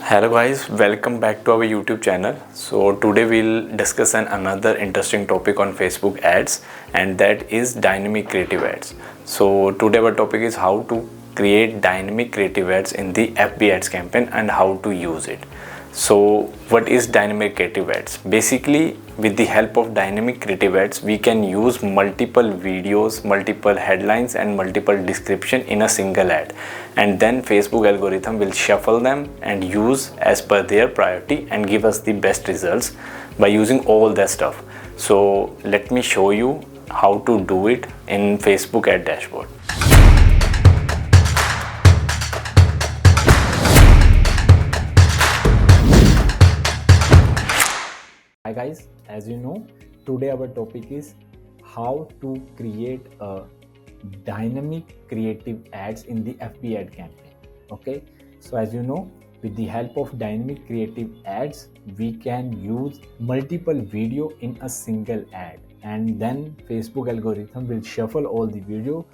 Hello guys, welcome back to our YouTube channel. So today we'll discuss another interesting topic on Facebook ads, and that is dynamic creative ads. So today our topic is how to create dynamic creative ads in the FB ads campaign and how to use it. So what is dynamic creative ads? Basically, with the help of dynamic creative ads, we can use multiple videos, multiple headlines and multiple description in a single ad, and then Facebook algorithm will shuffle them and use as per their priority and give us the best results by using all that stuff. So let me show you how to do it in Facebook ad dashboard. Hi guys, as you know, today our topic is how to create a dynamic creative ads in the FB ad campaign. Okay, so as you know, with the help of dynamic creative ads, we can use multiple video in a single ad, and then Facebook algorithm will shuffle all the video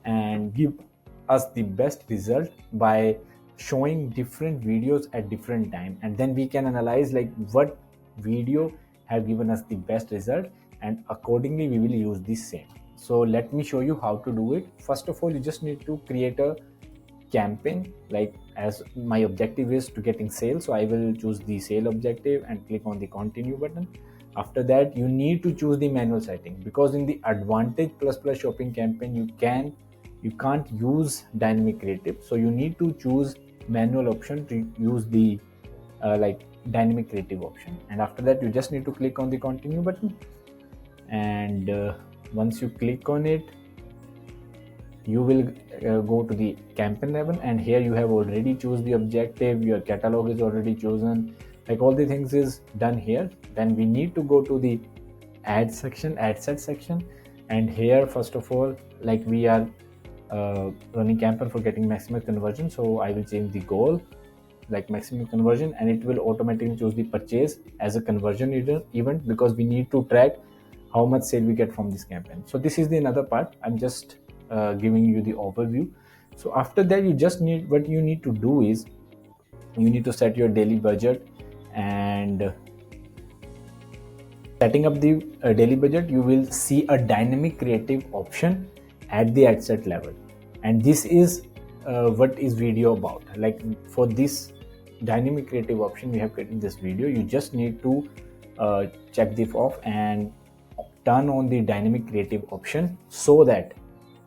and give us the best result by showing different videos at different time, and then we can analyze like what video have given us the best result, and accordingly we will use the same. So let me show you how to do it. First of all, you just need to create a campaign. Like, as my objective is to getting sales, so I will choose the sale objective and click on the continue button. After that, you need to choose the manual setting, because in the advantage plus plus shopping campaign you can't use dynamic creative, so you need to choose manual option to use the dynamic creative option. And after that, you just need to click on the continue button, and once you click on it, you will go to the campaign level, and here you have already choose the objective, your catalog is already chosen, like all the things is done here. Then we need to go to the ad section, ad set section, and here first of all, like we are running campaign for getting maximum conversion, so I will change the goal like maximum conversion, and it will automatically choose the purchase as a conversion event, because we need to track how much sale we get from this campaign. So this is the another part. I'm just giving you the overview. So after that, what you need to do is you need to set your daily budget, and setting up the daily budget, you will see a dynamic creative option at the ad set level, and this is what is video about. Like, for this dynamic creative option we have created this video, you just need to check this off and turn on the dynamic creative option, so that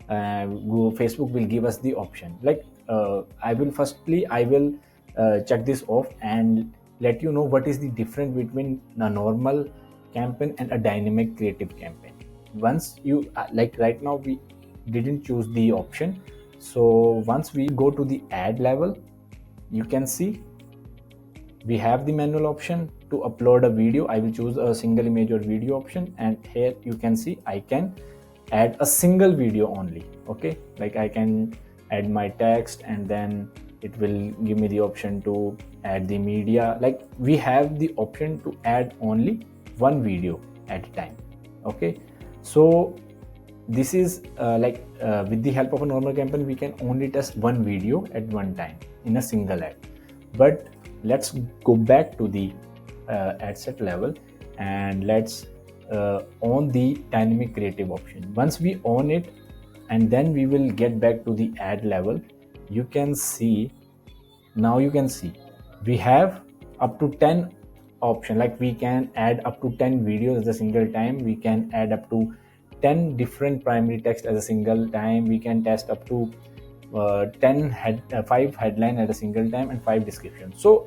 Facebook will give us the option. Like, I will check this off and let you know what is the difference between a normal campaign and a dynamic creative campaign. Once you like, right now we didn't choose the option, so once we go to the ad level, you can see we have the manual option to upload a video. I will choose a single image or video option, and here you can see I can add a single video only. Okay, like I can add my text, and then it will give me the option to add the media. Like, we have the option to add only one video at a time. Okay, so this is with the help of a normal campaign, we can only test one video at one time in a single ad. But let's go back to the ad set level, and let's on the dynamic creative option. Once we on it, and then we will get back to the ad level, you can see we have up to 10 option. Like, we can add up to 10 videos at a single time, we can add up to 10 different primary text at a single time, we can test up to 5 headline at a single time and 5 descriptions. So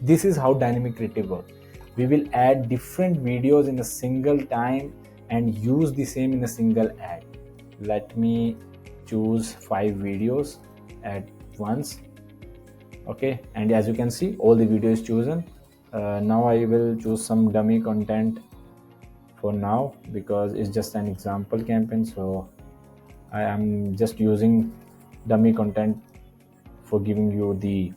this is how dynamic creative works. We will add different videos in a single time and use the same in a single ad. Let me choose 5 videos at once. Okay, and as you can see, all the video is chosen. Now I will choose some dummy content for now, because it's just an example campaign, so I am just using dummy content for giving you the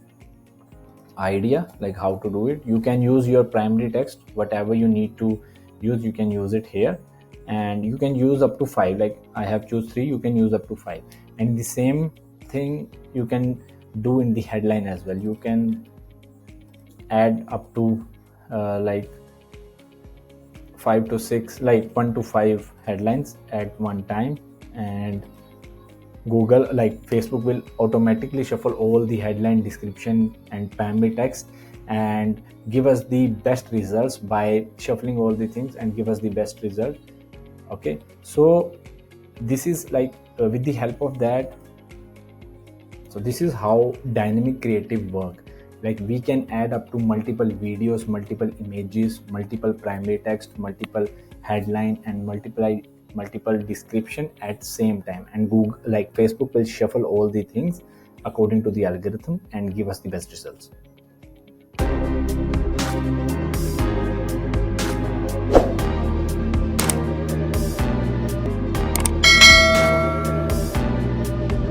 idea like how to do it. You can use your primary text, whatever you need to use, you can use it here, and you can use up to 5. Like, I have choose 3, you can use up to 5. And the same thing you can do in the headline as well. You can add up to like 5 to 6, like 1 to 5 headlines at one time. And Google, like Facebook, will automatically shuffle all the headline, description, and primary text and give us the best results by shuffling all the things and give us the best result. Okay, so this is like with the help of that. So this is how dynamic creative work. Like we can add up to multiple videos, multiple images, multiple primary text, multiple headline, and multiple description at same time. And Google, like Facebook, will shuffle all the things according to the algorithm and give us the best results.